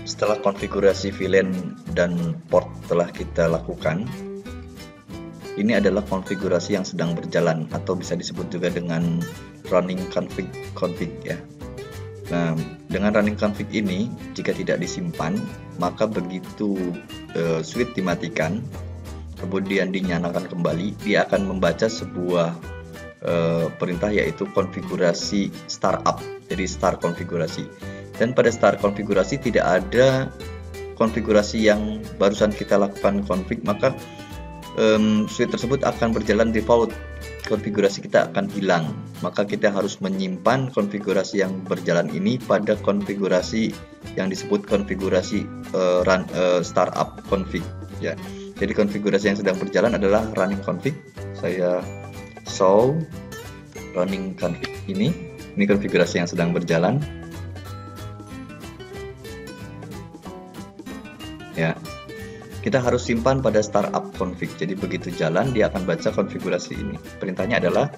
Setelah konfigurasi VLAN dan port telah kita lakukan, ini adalah konfigurasi yang sedang berjalan atau bisa disebut juga dengan running config ya. Nah, dengan running config ini jika tidak disimpan, maka begitu switch dimatikan kemudian dinyalakan kembali, dia akan membaca sebuah perintah yaitu konfigurasi startup, jadi start konfigurasi. Dan pada start konfigurasi tidak ada konfigurasi yang barusan kita lakukan config, maka switch tersebut akan berjalan default, konfigurasi kita akan hilang. Maka kita harus menyimpan konfigurasi yang berjalan ini pada konfigurasi yang disebut konfigurasi startup config ya. Jadi konfigurasi yang sedang berjalan adalah running config. Saya show running config ini konfigurasi yang sedang berjalan ya. Kita harus simpan pada startup config. Jadi begitu jalan dia akan baca konfigurasi ini. Perintahnya adalah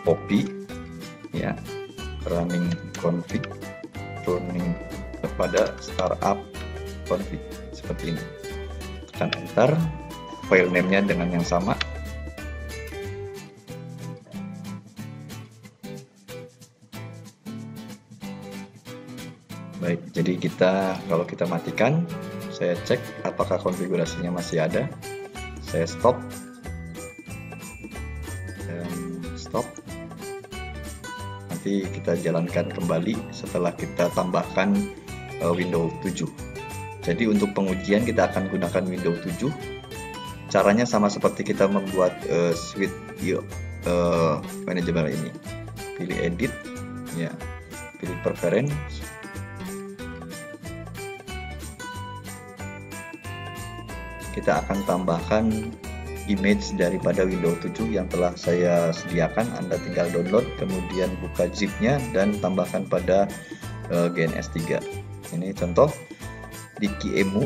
copy ya, running config turning kepada startup config seperti ini. Tekan enter, file name-nya dengan yang sama. Baik, jadi kalau kita matikan, saya cek apakah konfigurasinya masih ada. Saya stop dan stop. Nanti kita jalankan kembali setelah kita tambahkan Windows 7. Jadi untuk pengujian kita akan gunakan Windows 7. Caranya sama seperti kita membuat switch manajemen ini. Pilih edit ya, pilih preference. Kita akan tambahkan image daripada Windows 7 yang telah saya sediakan. Anda tinggal download, kemudian buka zip-nya dan tambahkan pada GNS3. Ini contoh di QEMU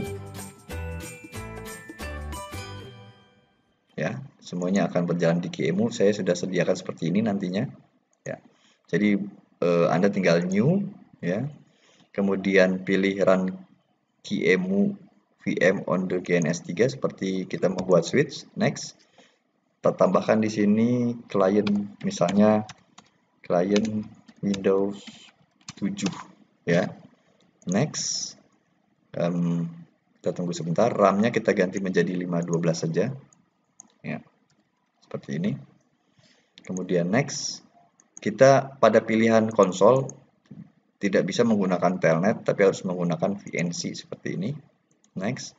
ya, semuanya akan berjalan di QEMU. Saya sudah sediakan seperti ini nantinya ya. Jadi Anda tinggal new ya, kemudian pilih run QEMU VM on the GNS3 seperti kita membuat switch. Next, kita tambahkan di sini klien, misalnya klien Windows 7 ya. Next, kita tunggu sebentar, RAM-nya kita ganti menjadi 512 saja ya, seperti ini. Kemudian next, kita pada pilihan konsol tidak bisa menggunakan telnet tapi harus menggunakan VNC seperti ini. Next,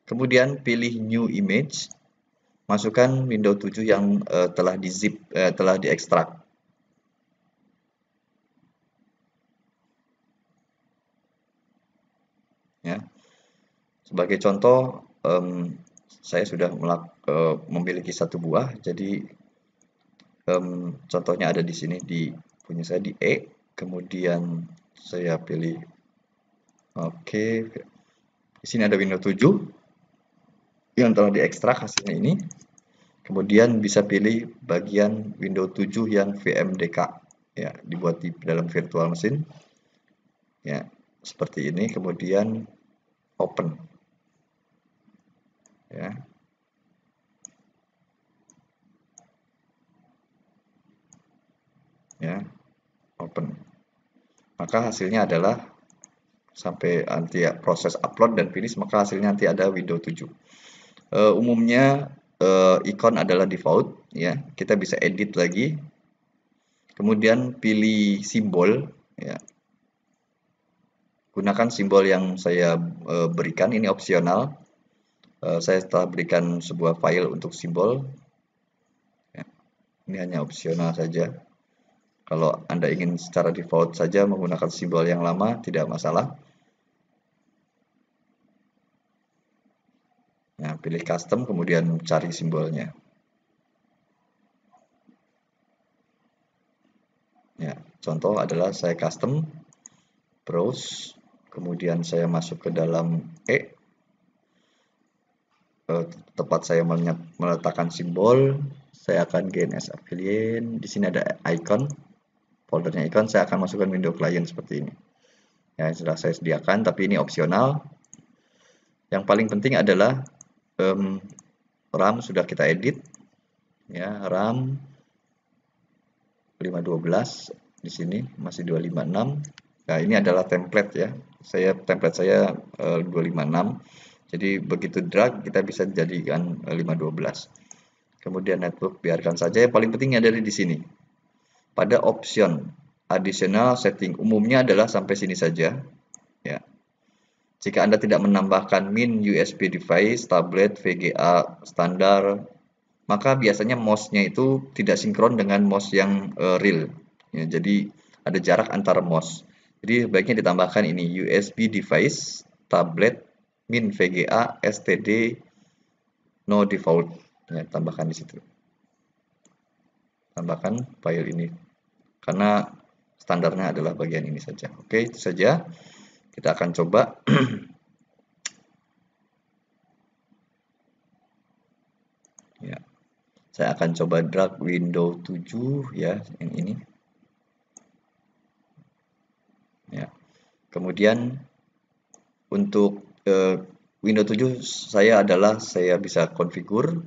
kemudian pilih new image, masukkan Windows 7 yang telah telah diekstrak. Ya, sebagai contoh, saya sudah memiliki satu buah, jadi contohnya ada di sini di punya saya di E, kemudian saya pilih oke. Di sini ada Windows 7 yang telah diekstrak hasilnya ini. Kemudian bisa pilih bagian Windows 7 yang VMDK ya, dibuat di dalam virtual machine. Ya, seperti ini. Kemudian open. Ya. Ya, open. Maka hasilnya adalah sampai nanti ya proses upload dan finish, maka hasilnya nanti ada Windows 7. Umumnya ikon adalah default ya, kita bisa edit lagi, kemudian pilih simbol ya, gunakan simbol yang saya berikan, ini opsional. Saya telah berikan sebuah file untuk simbol ya. Ini hanya opsional saja. Kalau Anda ingin secara default saja menggunakan simbol yang lama, tidak masalah. Nah, pilih custom, kemudian cari simbolnya. Ya, contoh adalah saya custom, browse, kemudian saya masuk ke dalam E, tempat saya meletakkan simbol. Saya akan GNS affiliate. Di sini ada icon, foldernya icon. Saya akan masukkan Windows client seperti ini. Ya, sudah saya sediakan, tapi ini opsional. Yang paling penting adalah RAM sudah kita edit, ya, RAM 512 di sini masih 256. Nah, ini adalah template ya. Template saya 256. Jadi begitu drag kita bisa jadikan 512. Kemudian network biarkan saja. Yang paling penting ada di sini. Pada option additional setting umumnya adalah sampai sini saja. Ya. Jika Anda tidak menambahkan min USB device, tablet, VGA standar, maka biasanya mouse-nya itu tidak sinkron dengan mouse yang real. Ya, jadi ada jarak antara mouse. Jadi baiknya ditambahkan ini USB device, tablet, min VGA, STD, no default. Ya, tambahkan di situ. Tambahkan file ini karena standarnya adalah bagian ini saja. Oke, itu saja. Kita akan coba. Ya. Saya akan coba drag Windows 7 ya, yang ini. Ya. Kemudian untuk Windows 7 saya bisa konfigur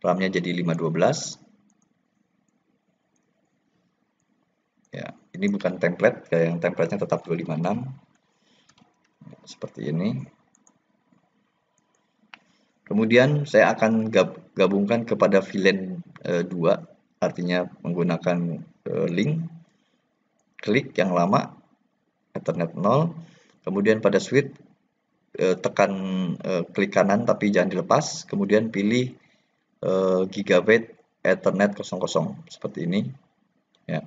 RAM-nya jadi 512. Ya, ini bukan template, kayak yang template-nya tetap 256. Seperti ini. Kemudian saya akan gabungkan kepada VLAN 2, artinya menggunakan link, klik yang lama, Ethernet 0, kemudian pada switch tekan klik kanan tapi jangan dilepas, kemudian pilih Gigabit Ethernet 00 seperti ini. Ya.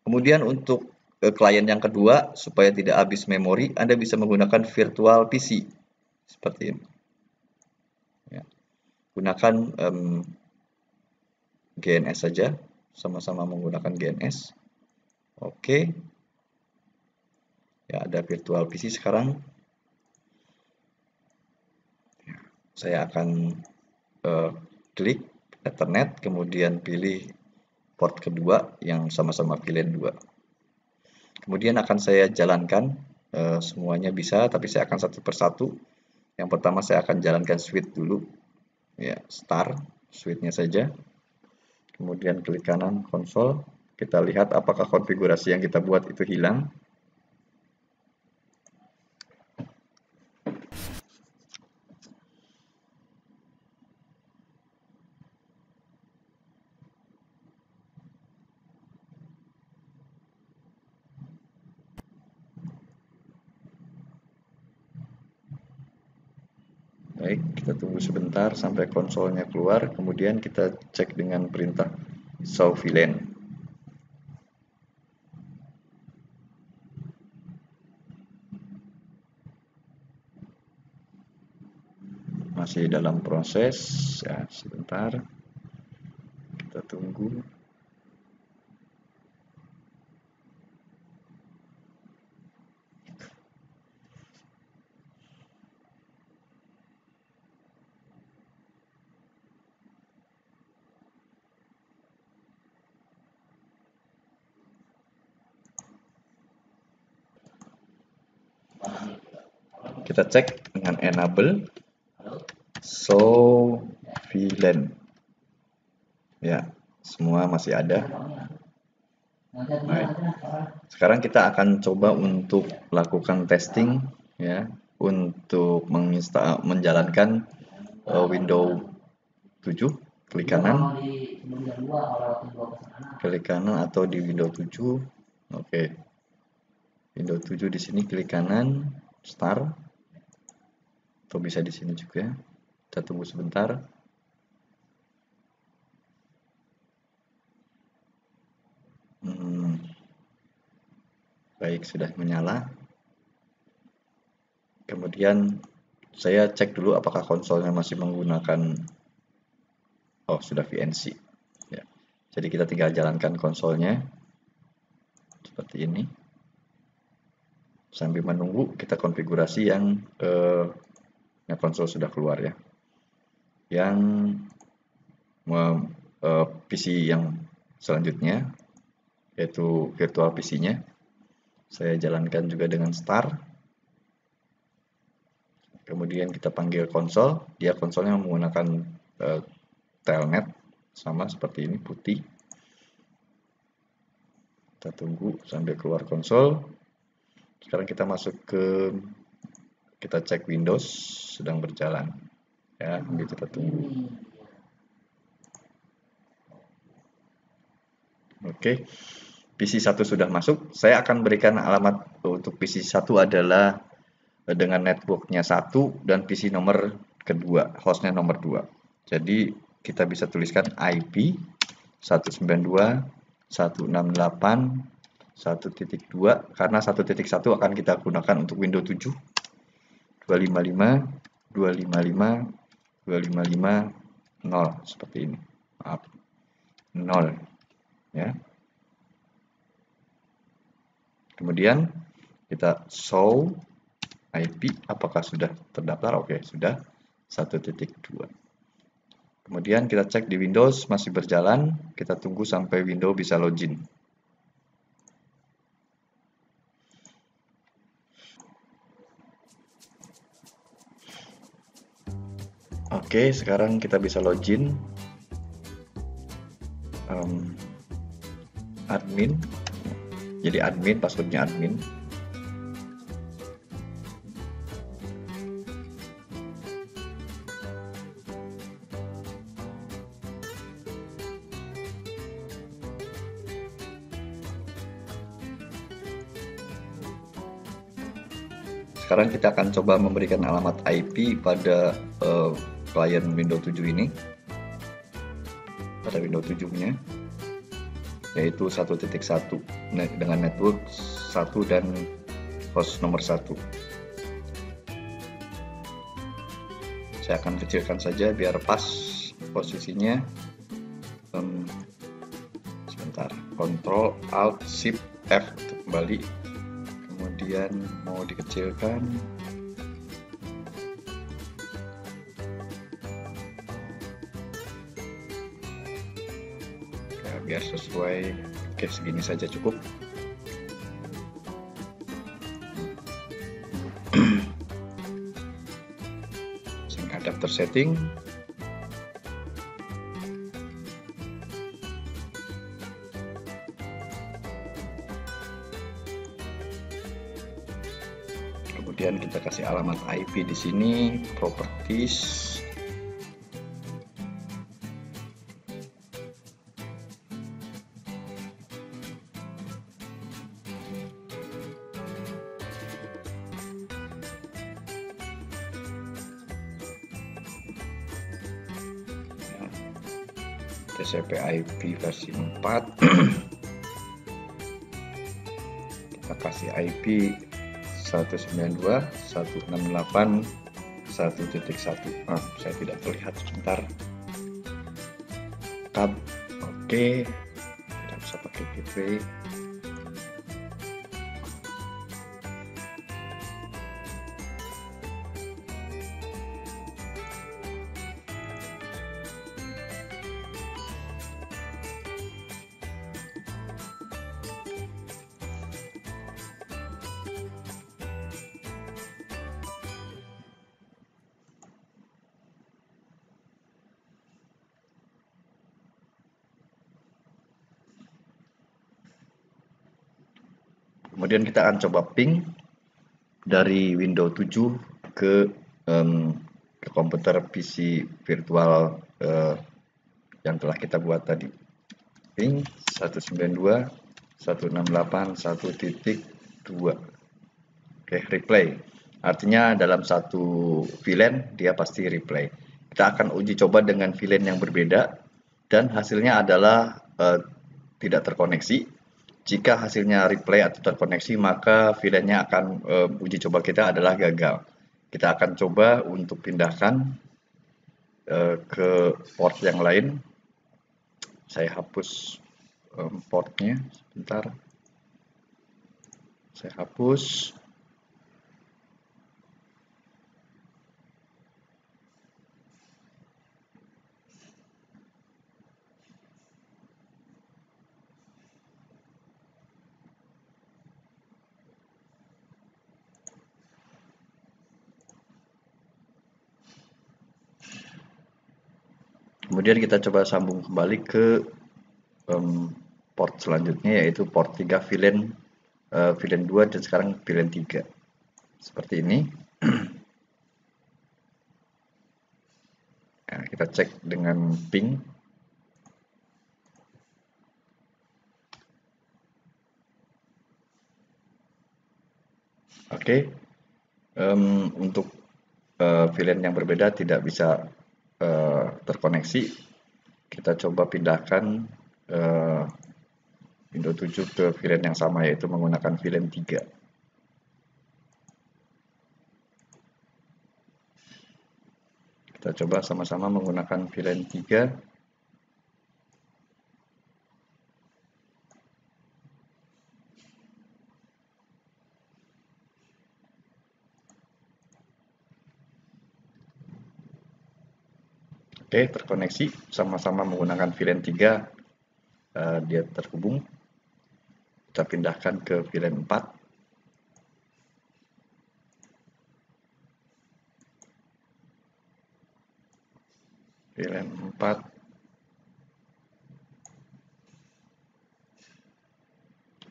Kemudian untuk klien yang kedua, supaya tidak habis memori, Anda bisa menggunakan virtual PC seperti ini. Ya. Gunakan GNS saja, sama-sama menggunakan GNS. Oke. Ya, ada virtual PC sekarang. Saya akan klik Ethernet, kemudian pilih port kedua yang sama-sama VLAN 2. Kemudian akan saya jalankan, semuanya bisa, tapi saya akan satu persatu. Yang pertama saya akan jalankan switch dulu, ya, start switch-nya saja. Kemudian klik kanan konsol, kita lihat apakah konfigurasi yang kita buat itu hilang. Baik, kita tunggu sebentar sampai konsolnya keluar, kemudian kita cek dengan perintah show VLAN. Masih dalam proses, ya, sebentar. Kita tunggu. Kita cek dengan enable show VLAN. Ya, semua masih ada. Baik. Sekarang kita akan coba untuk lakukan testing, ya, untuk menjalankan Windows 7. Klik kanan atau di Windows 7. Oke. Windows 7 di sini klik kanan, start. Atau bisa di sini juga. Kita tunggu sebentar. Baik, sudah menyala. Kemudian saya cek dulu apakah konsolnya masih menggunakan, oh, sudah VNC. Ya. Jadi kita tinggal jalankan konsolnya seperti ini. Sambil menunggu kita konfigurasi yang konsol sudah keluar ya. Yang PC yang selanjutnya yaitu virtual PC-nya. Saya jalankan juga dengan start. Kemudian kita panggil konsol, dia konsolnya menggunakan telnet, sama seperti ini, putih. Kita tunggu sampai keluar konsol. Sekarang kita masuk kita cek Windows sedang berjalan. Ya, sambil kita tunggu. Oke, PC 1 sudah masuk. Saya akan berikan alamat untuk PC 1 adalah dengan networknya 1 dan PC nomor kedua, hostnya nomor 2. Jadi kita bisa tuliskan IP 192.168.1.2 karena 1.1 akan kita gunakan untuk Windows 7, 255, 255, 255, 0 seperti ini. Maaf, 0 ya. Kemudian kita show IP apakah sudah terdaftar. Oke, sudah 1.2. Kemudian kita cek di Windows masih berjalan, kita tunggu sampai Windows bisa login. Oke, sekarang kita bisa login. Admin, jadi admin, passwordnya admin. Sekarang kita akan coba memberikan alamat IP pada klien Windows 7 ini, pada Windows 7-nya, yaitu 1.1 dengan network 1 dan host nomor 1. Saya akan kecilkan saja biar pas posisinya. Sebentar, Ctrl Alt Shift F untuk kembali. Kemudian mau dikecilkan, ya, biar sesuai. Oke, segini saja cukup. Sync adapter setting. Kemudian kita kasih alamat IP di sini, properties. TCP/IP versi 4. Kita kasih IP 192.168.1.1. Saya tidak terlihat, sebentar. Tab, oke. Tidak bisa pakai gateway. Kemudian kita akan coba ping dari Windows 7 ke komputer PC virtual yang telah kita buat tadi. Ping 192.168.1.2. Oke, replay. Artinya dalam satu VLAN dia pasti replay. Kita akan uji coba dengan VLAN yang berbeda dan hasilnya adalah tidak terkoneksi. Jika hasilnya replay atau terkoneksi, maka VLAN-nya akan uji coba kita adalah gagal. Kita akan coba untuk pindahkan ke port yang lain. Saya hapus portnya, sebentar. Saya hapus. Kemudian kita coba sambung kembali ke port selanjutnya, yaitu port 3 VLAN 2 dan sekarang VLAN 3 seperti ini. Nah, kita cek dengan ping. Oke. Untuk VLAN yang berbeda tidak bisa terkoneksi. Kita coba pindahkan Windows 7 ke VLAN yang sama, yaitu menggunakan VLAN 3. Kita coba sama-sama menggunakan VLAN 3. Oke, terkoneksi. Sama-sama menggunakan VLAN 3. Dia terhubung. Kita pindahkan ke VLAN 4. VLAN 4.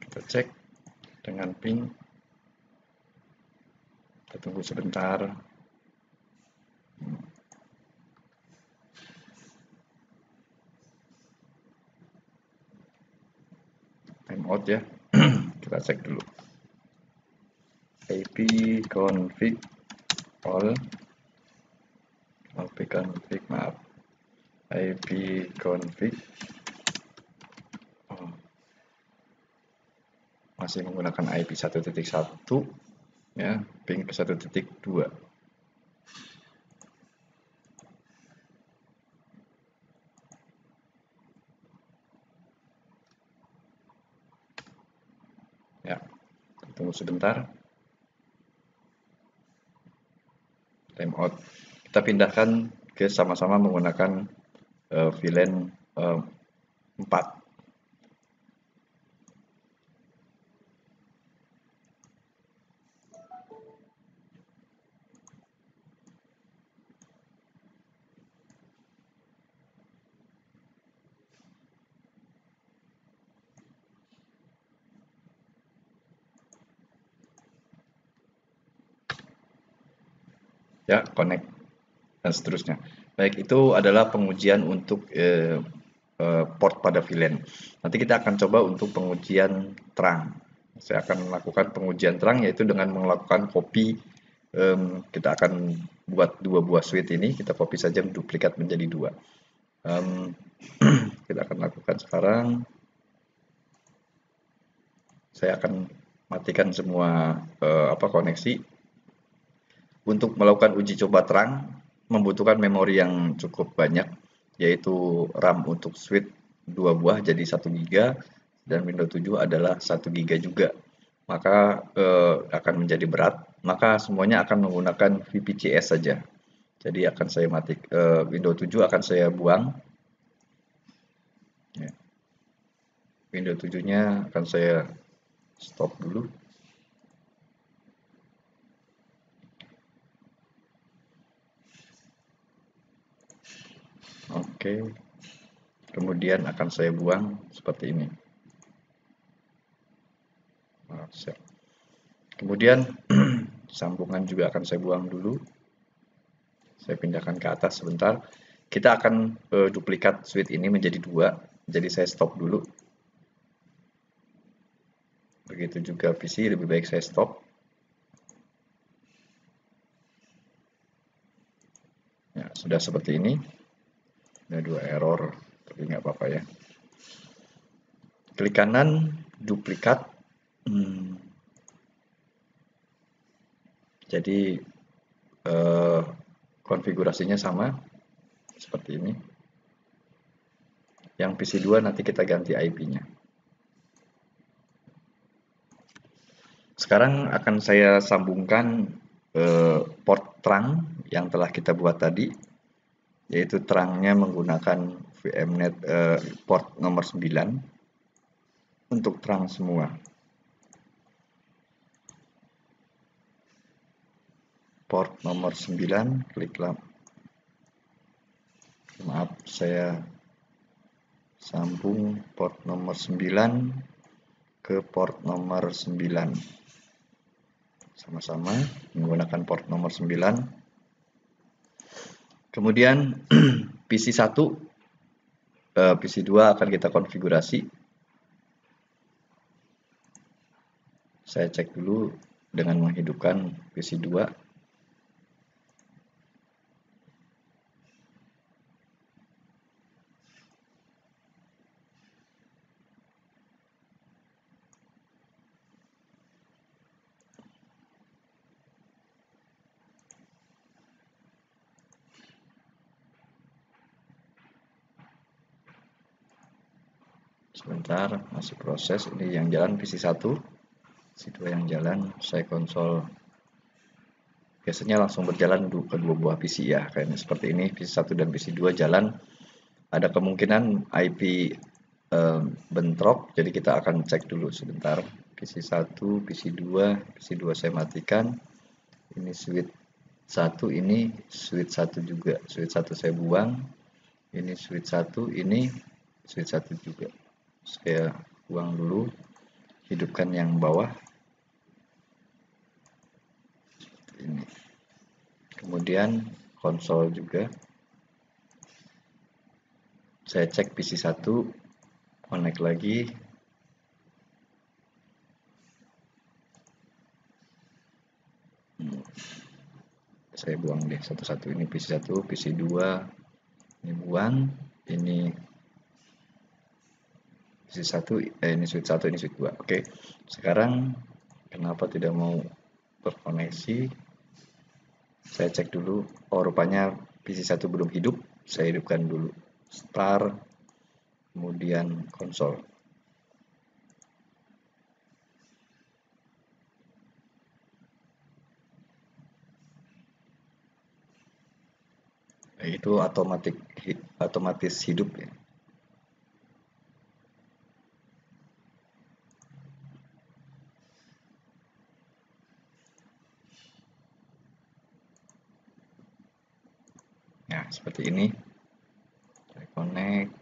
Kita cek dengan ping. Kita tunggu sebentar. Timeout ya. Kita cek dulu. ipconfig all. ipconfig, maaf. ipconfig masih menggunakan IP 1.1 ya, ping ke 1.2. Ya, tunggu sebentar. Timeout. Kita pindahkan ke sama-sama menggunakan VLAN 4. Ya, connect dan seterusnya. Baik, itu adalah pengujian untuk port pada VLAN. Nanti kita akan coba untuk pengujian terang. Saya akan melakukan pengujian terang, yaitu dengan melakukan copy. Kita akan buat 2 buah switch ini, kita copy saja duplikat menjadi 2. Kita akan lakukan sekarang. Saya akan matikan semua koneksi. Untuk melakukan uji coba terang membutuhkan memori yang cukup banyak, yaitu RAM untuk switch 2 buah jadi 1 GB dan Windows 7 adalah 1 GB juga. Maka akan menjadi berat, maka semuanya akan menggunakan VPCS saja. Jadi akan saya Windows 7 akan saya buang. Ya. Windows 7-nya akan saya stop dulu. Oke. Kemudian akan saya buang seperti ini. Kemudian sambungan juga akan saya buang dulu. Saya pindahkan ke atas sebentar. Kita akan duplikat switch ini menjadi 2. Jadi saya stop dulu. Begitu juga PC, lebih baik saya stop. Ya, sudah seperti ini. Ada 2 error, tapi nggak apa-apa ya. Klik kanan, duplikat. Jadi konfigurasinya sama seperti ini. Yang PC2 nanti kita ganti IP-nya. Sekarang akan saya sambungkan port terang yang telah kita buat tadi, yaitu terangnya menggunakan VMnet port nomor 9 untuk terang semua. Port nomor 9, kliklah. Maaf, saya sambung port nomor 9 ke port nomor 9. Sama-sama menggunakan port nomor 9. Kemudian PC1, PC2 akan kita konfigurasi. Saya cek dulu dengan menghidupkan PC2. Sebentar, masih proses. Ini yang jalan PC1, PC2 yang jalan. Saya konsol. Biasanya langsung berjalan kedua buah PC ya, kayaknya seperti ini. PC1 dan PC2 jalan. Ada kemungkinan IP bentrok, jadi kita akan cek dulu sebentar. PC1, PC2, PC2 saya matikan. Ini switch 1, ini switch 1 juga. Switch 1 saya buang. Ini switch 1, ini switch 1 juga. Saya buang dulu, hidupkan yang bawah seperti ini. Kemudian konsol juga saya cek PC1, connect lagi. Saya buang deh satu-satu. Ini PC1, PC2 ini buang, ini PC1, ini switch 1, ini switch 2. Oke. Sekarang kenapa tidak mau berkoneksi? Saya cek dulu. Oh, rupanya PC1 belum hidup. Saya hidupkan dulu start, kemudian konsol. Itu otomatis hidup ya. Nah, seperti ini. Saya connect.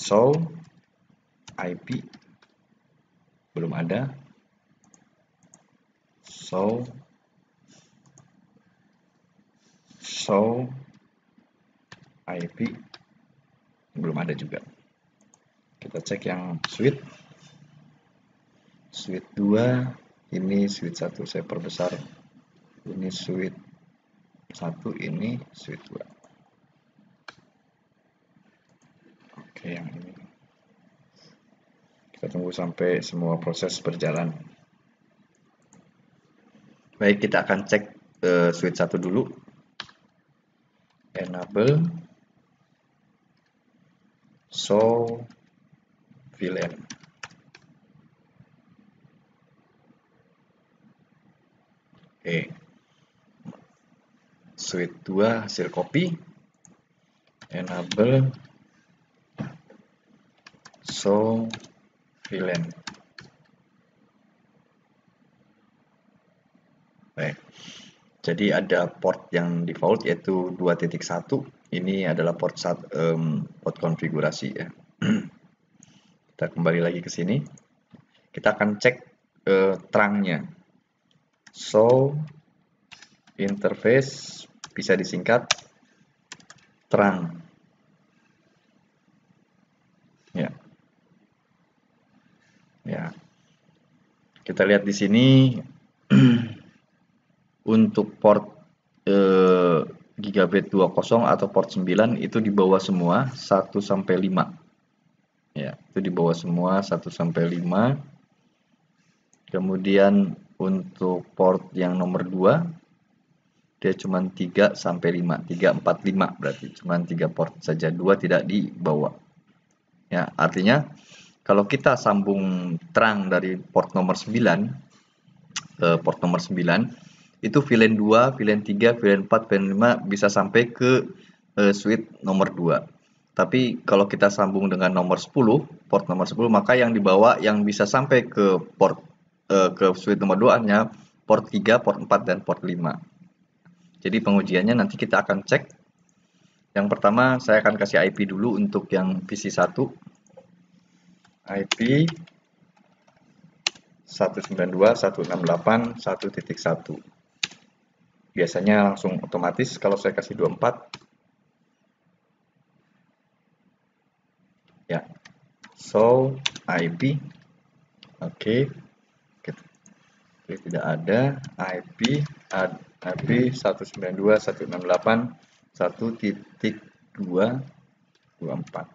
Show IP belum ada. Show IP belum ada juga. Kita cek yang switch 2, ini switch 1 saya perbesar, ini switch 1, ini switch 2. Oke, yang ini kita tunggu sampai semua proses berjalan. Baik, kita akan cek switch 1 dulu. Enable show VLAN. Oke. Switch 2 hasil copy. Enable show VLAN. Baik. Jadi ada port yang default yaitu 2.1. Ini adalah port konfigurasi ya. Kita kembali lagi ke sini. Kita akan cek terangnya. Show interface, bisa disingkat terang. Ya. Ya. Kita lihat di sini untuk port gigabit 20 atau port 9 itu di bawah semua 1 sampai 5. Ya, itu di bawah semua 1 sampai 5. Kemudian untuk port yang nomor 2 dia cuma 3 sampai 5. 3 4 5 berarti cuma 3 port saja, 2 tidak dibawa. Ya, artinya kalau kita sambung terang dari port nomor 9 port nomor 9 itu VLAN 2, VLAN 3, VLAN 4, VLAN 5 bisa sampai ke switch nomor 2. Tapi kalau kita sambung dengan nomor 10, port nomor 10, maka yang dibawa yang bisa sampai ke port ke switch nomor 2 hanya port 3, port 4, dan port 5. Jadi pengujiannya nanti kita akan cek. Yang pertama saya akan kasih IP dulu untuk yang PC 1. IP 192.168.1.1. Biasanya langsung otomatis kalau saya kasih 24. Ya. So, IP. Oke. Tidak ada IP 192.168.1.224.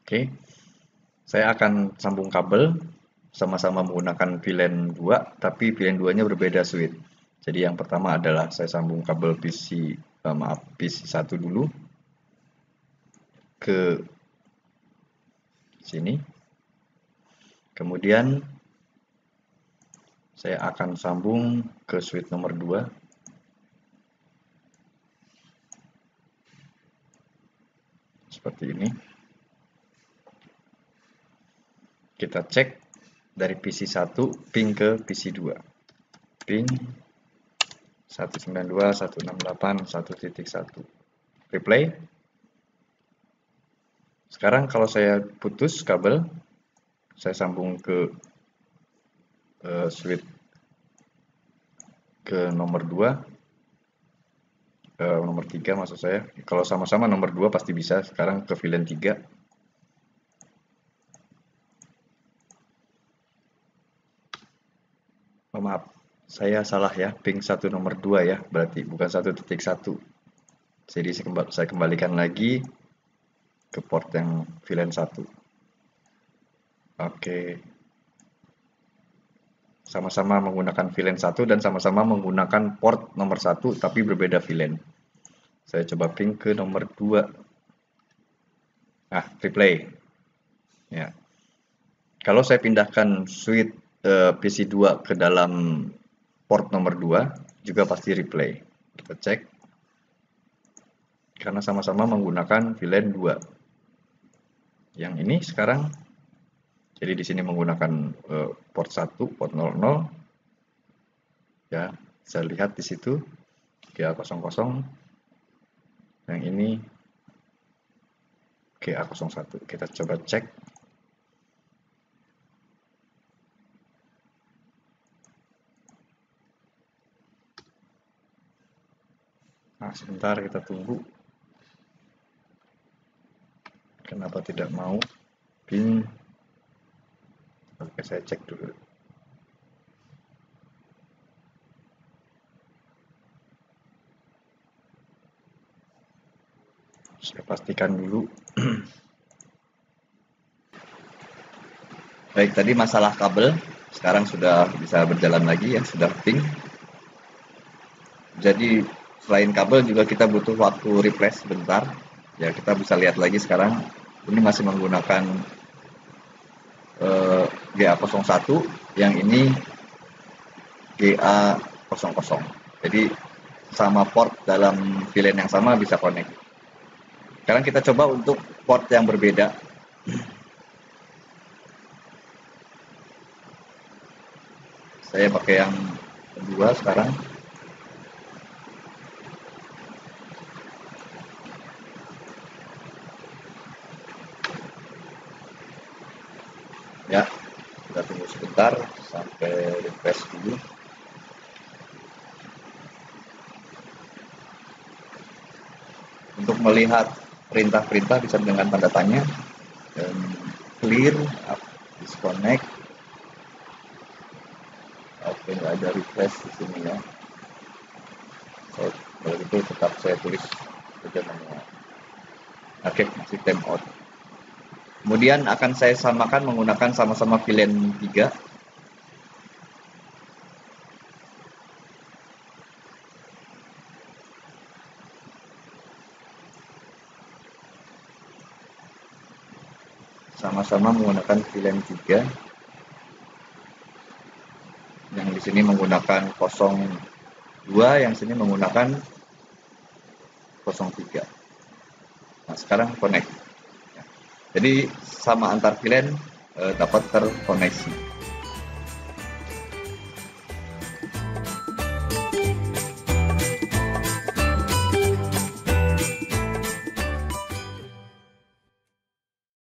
Oke. Saya akan sambung kabel sama-sama menggunakan VLAN 2, tapi VLAN 2-nya berbeda switch. Jadi yang pertama adalah saya sambung kabel PC 1 dulu ke sini. Kemudian saya akan sambung ke switch nomor 2. Seperti ini. Kita cek dari PC 1 ping ke PC 2. Ping 192.168.1.1. Replay. Sekarang kalau saya putus kabel, saya sambung ke switch ke nomor 2, nomor 3 maksud saya. Kalau sama-sama nomor 2 pasti bisa. Sekarang ke VLAN 3. Oh, maaf, saya salah ya, ping 1 nomor 2 ya, berarti bukan 1.1. Jadi saya kembalikan lagi ke port yang VLAN 1. Oke. Sama-sama menggunakan VLAN 1 dan sama-sama menggunakan port nomor 1 tapi berbeda VLAN. Saya coba ping ke nomor 2. Replay. Ya. Kalau saya pindahkan switch PC 2 ke dalam port nomor 2 juga pasti replay. Kita cek. Karena sama-sama menggunakan VLAN 2. Yang ini sekarang, jadi di sini menggunakan port 1, port 00. Ya, saya lihat di situ GA00. Yang ini GA01. Kita coba cek. Sebentar kita tunggu. Kenapa tidak mau ping? Oke, saya cek dulu. Saya pastikan dulu. Baik, tadi masalah kabel. Sekarang sudah bisa berjalan lagi ya, sudah ping. Jadi selain kabel juga kita butuh waktu refresh sebentar. Ya, kita bisa lihat lagi sekarang. Ini masih menggunakan GA01, yang ini GA00. Jadi sama port dalam VLAN yang sama bisa connect. Sekarang kita coba untuk port yang berbeda. Saya pakai yang kedua sekarang. Ya, kita tunggu sebentar sampai refresh dulu. Untuk melihat perintah-perintah bisa dengan tanda tanya, dan clear, disconnect. Oke, nggak ada refresh di sini ya. So, kalau gitu tetap saya tulis saja manual. Oke, masih timeout. Kemudian akan saya samakan menggunakan sama-sama VLAN 3. Sama-sama menggunakan VLAN 3. Yang di sini menggunakan 02, yang sini menggunakan 03. Nah, sekarang connect. Jadi sama antar VLAN dapat terkoneksi.